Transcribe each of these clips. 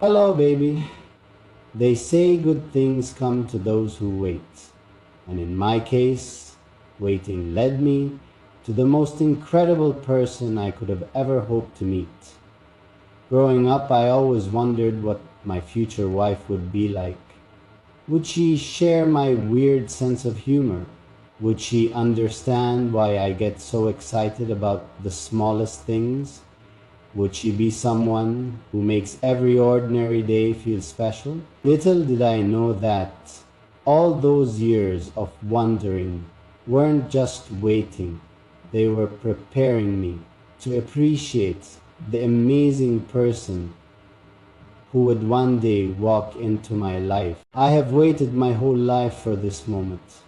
Hello, baby. They say good things come to those who wait. And in my case, waiting led me to the most incredible person I could have ever hoped to meet. Growing up, I always wondered what my future wife would be like. Would she share my weird sense of humor? Would she understand why I get so excited about the smallest things? Would she be someone who makes every ordinary day feel special? Little did I know that all those years of wondering weren't just waiting, they were preparing me to appreciate the amazing person who would one day walk into my life. I have waited my whole life for this moment,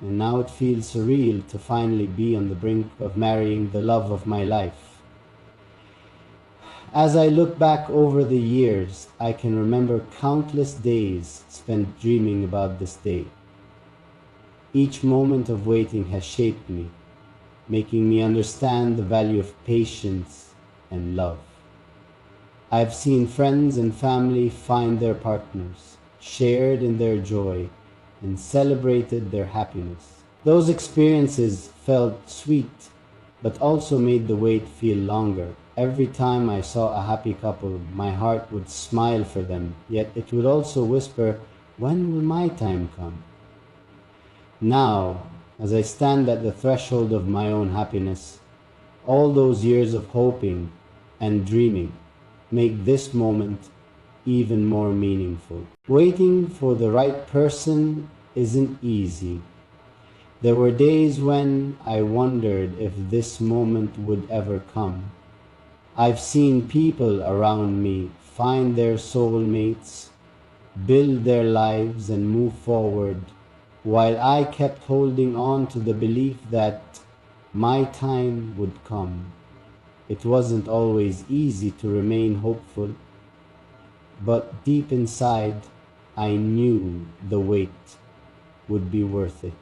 and now it feels surreal to finally be on the brink of marrying the love of my life. As I look back over the years, I can remember countless days spent dreaming about this day. Each moment of waiting has shaped me, making me understand the value of patience and love. I've seen friends and family find their partners, shared in their joy, and celebrated their happiness. Those experiences felt sweet, but also made the wait feel longer. Every time I saw a happy couple, my heart would smile for them, yet it would also whisper, when will my time come? Now, as I stand at the threshold of my own happiness, all those years of hoping and dreaming make this moment even more meaningful. Waiting for the right person isn't easy. There were days when I wondered if this moment would ever come. I've seen people around me find their soulmates, build their lives, and move forward, while I kept holding on to the belief that my time would come. It wasn't always easy to remain hopeful, but deep inside, I knew the wait would be worth it.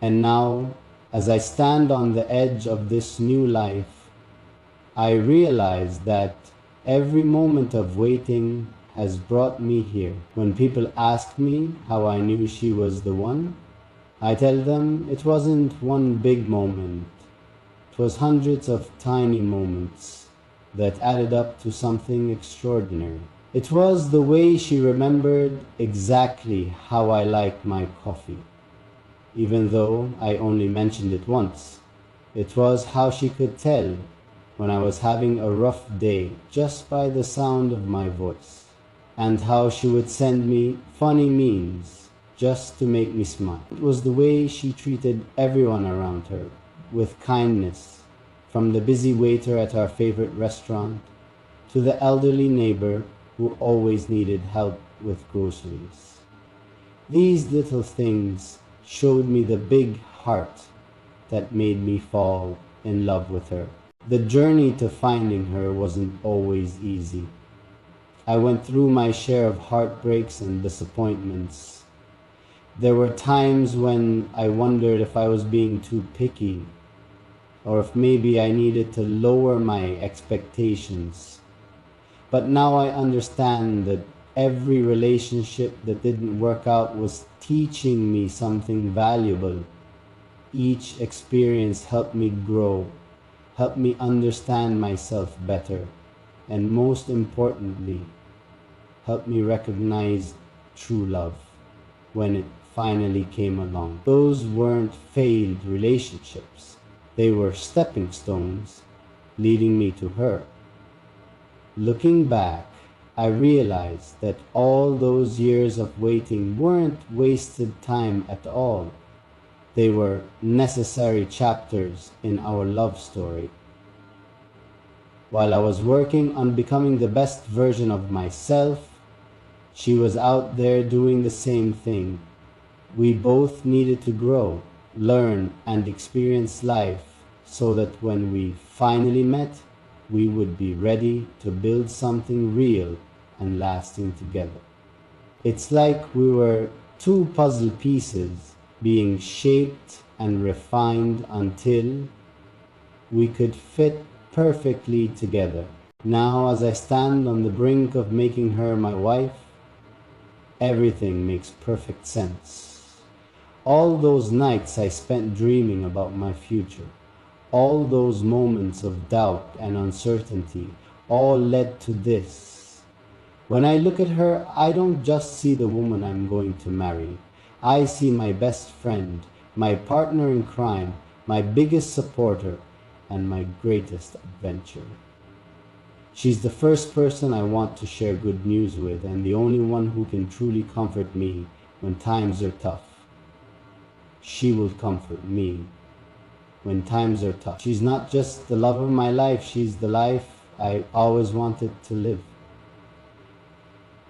And now, as I stand on the edge of this new life, I realize that every moment of waiting has brought me here. When people ask me how I knew she was the one, I tell them it wasn't one big moment. It was hundreds of tiny moments that added up to something extraordinary. It was the way she remembered exactly how I liked my coffee, even though I only mentioned it once. It was how she could tell when I was having a rough day just by the sound of my voice, and how she would send me funny memes just to make me smile. It was the way she treated everyone around her with kindness, from the busy waiter at our favorite restaurant to the elderly neighbor who always needed help with groceries. These little things showed me the big heart that made me fall in love with her. The journey to finding her wasn't always easy. I went through my share of heartbreaks and disappointments. There were times when I wondered if I was being too picky, or if maybe I needed to lower my expectations. But now I understand that every relationship that didn't work out was teaching me something valuable. Each experience helped me grow, helped me understand myself better, and most importantly, helped me recognize true love when it finally came along. Those weren't failed relationships. They were stepping stones leading me to her. Looking back, I realized that all those years of waiting weren't wasted time at all. They were necessary chapters in our love story. While I was working on becoming the best version of myself, she was out there doing the same thing. We both needed to grow, learn, and experience life so that when we finally met, we would be ready to build something real and lasting together. It's like we were two puzzle pieces being shaped and refined until we could fit perfectly together. Now, as I stand on the brink of making her my wife, everything makes perfect sense. All those nights I spent dreaming about my future, all those moments of doubt and uncertainty, all led to this. When I look at her, I don't just see the woman I'm going to marry. I see my best friend, my partner in crime, my biggest supporter, and my greatest adventure. She's the first person I want to share good news with, and the only one who can truly comfort me when times are tough. She will comfort me when times are tough. She's not just the love of my life, she's the life I always wanted to live.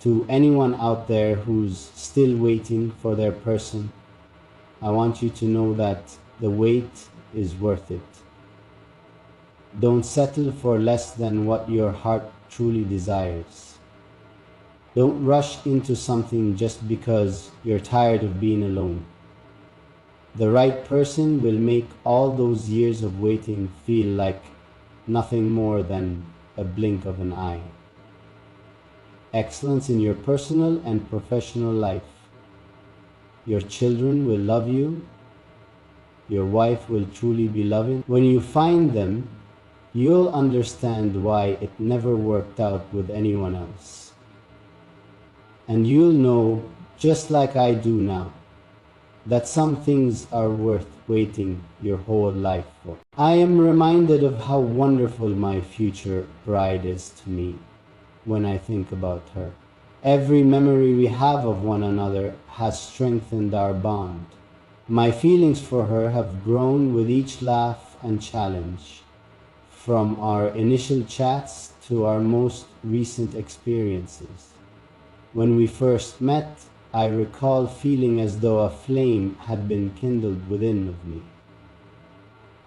To anyone out there who's still waiting for their person, I want you to know that the wait is worth it. Don't settle for less than what your heart truly desires. Don't rush into something just because you're tired of being alone. The right person will make all those years of waiting feel like nothing more than a blink of an eye. Excellence in your personal and professional life. Your children will love you. Your wife will truly be loving. When you find them, you'll understand why it never worked out with anyone else. And you'll know, just like I do now, that some things are worth waiting your whole life for. I am reminded of how wonderful my future bride is to me when I think about her. Every memory we have of one another has strengthened our bond. My feelings for her have grown with each laugh and challenge, from our initial chats to our most recent experiences. When we first met, I recall feeling as though a flame had been kindled within of me.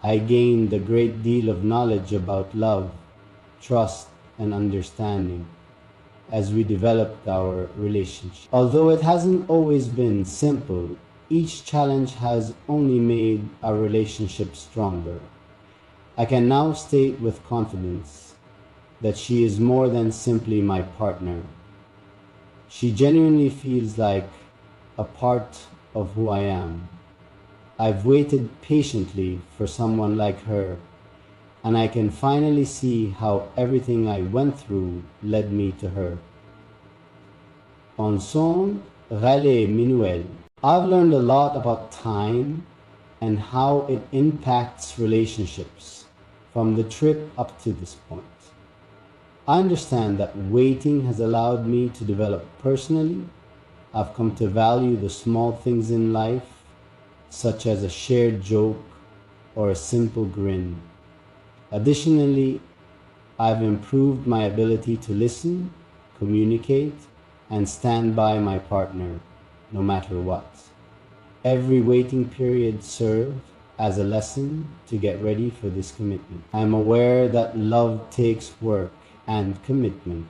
I gained a great deal of knowledge about love, trust, and understanding as we developed our relationship. Although it hasn't always been simple, each challenge has only made our relationship stronger. I can now state with confidence that she is more than simply my partner. She genuinely feels like a part of who I am. I've waited patiently for someone like her, and I can finally see how everything I went through led me to her. Ensemble, Raleigh Minuel. I've learned a lot about time and how it impacts relationships from the trip up to this point. I understand that waiting has allowed me to develop personally. I've come to value the small things in life, such as a shared joke or a simple grin. Additionally, I've improved my ability to listen, communicate, and stand by my partner, no matter what. Every waiting period served as a lesson to get ready for this commitment. I'm aware that love takes work and commitment.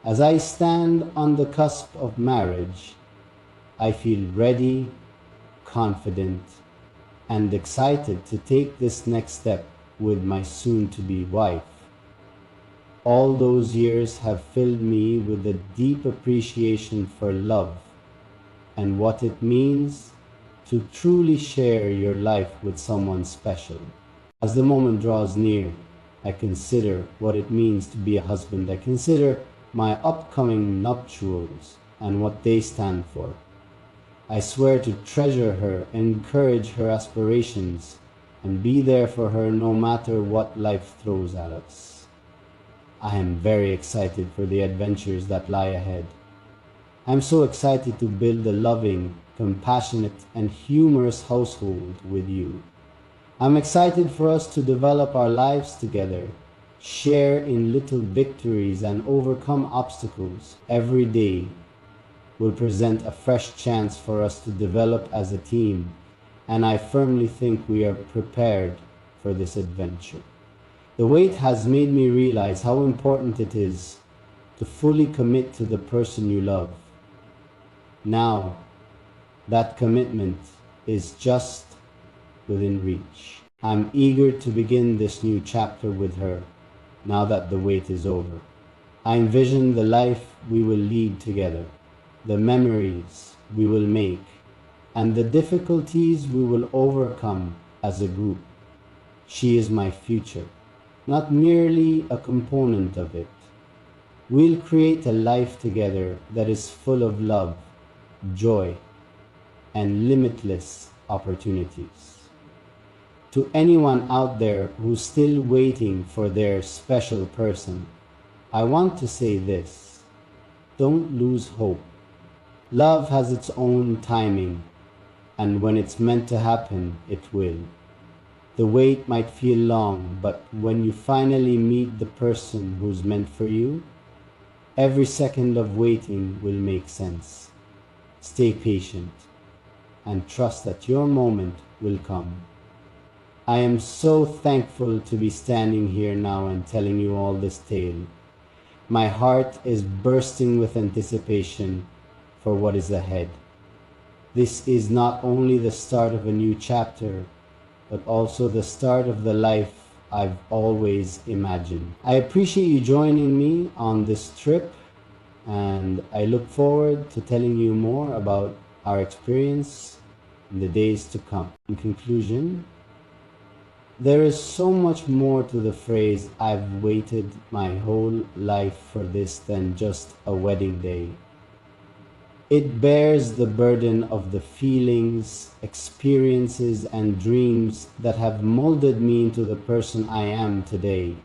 As I stand on the cusp of marriage, I feel ready, confident, and excited to take this next step with my soon-to-be wife. All those years have filled me with a deep appreciation for love and what it means to truly share your life with someone special. As the moment draws near, I consider what it means to be a husband. I consider my upcoming nuptials and what they stand for. I swear to treasure her, encourage her aspirations, and be there for her no matter what life throws at us. I am very excited for the adventures that lie ahead. I'm so excited to build a loving, compassionate, and humorous household with you. I'm excited for us to develop our lives together, share in little victories, and overcome obstacles. Every day will present a fresh chance for us to develop as a team, and I firmly think we are prepared for this adventure. The wait has made me realize how important it is to fully commit to the person you love. Now, that commitment is just within reach. I'm eager to begin this new chapter with her, now that the wait is over. I envision the life we will lead together, the memories we will make, and the difficulties we will overcome as a group. She is my future, not merely a component of it. We'll create a life together that is full of love, joy, and limitless opportunities. To anyone out there who's still waiting for their special person, I want to say this: don't lose hope. Love has its own timing, and when it's meant to happen, it will. The wait might feel long, but when you finally meet the person who's meant for you, every second of waiting will make sense. Stay patient and trust that your moment will come. I am so thankful to be standing here now and telling you all this tale. My heart is bursting with anticipation for what is ahead. This is not only the start of a new chapter, but also the start of the life I've always imagined. I appreciate you joining me on this trip, and I look forward to telling you more about our experience in the days to come. In conclusion, there is so much more to the phrase "I've waited my whole life for this" than just a wedding day. It bears the burden of the feelings, experiences, and dreams that have molded me into the person I am today.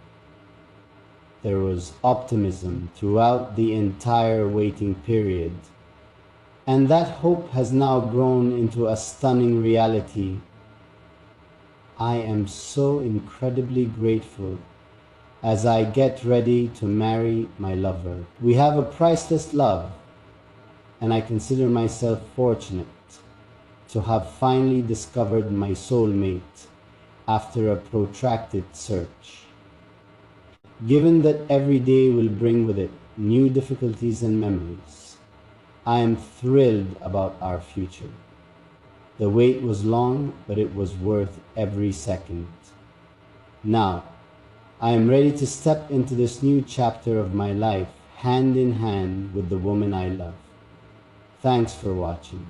There was optimism throughout the entire waiting period, and that hope has now grown into a stunning reality. I am so incredibly grateful as I get ready to marry my lover. We have a priceless love, and I consider myself fortunate to have finally discovered my soulmate after a protracted search. Given that every day will bring with it new difficulties and memories, I am thrilled about our future. The wait was long, but it was worth every second. Now, I am ready to step into this new chapter of my life, hand in hand with the woman I love. Thanks for watching.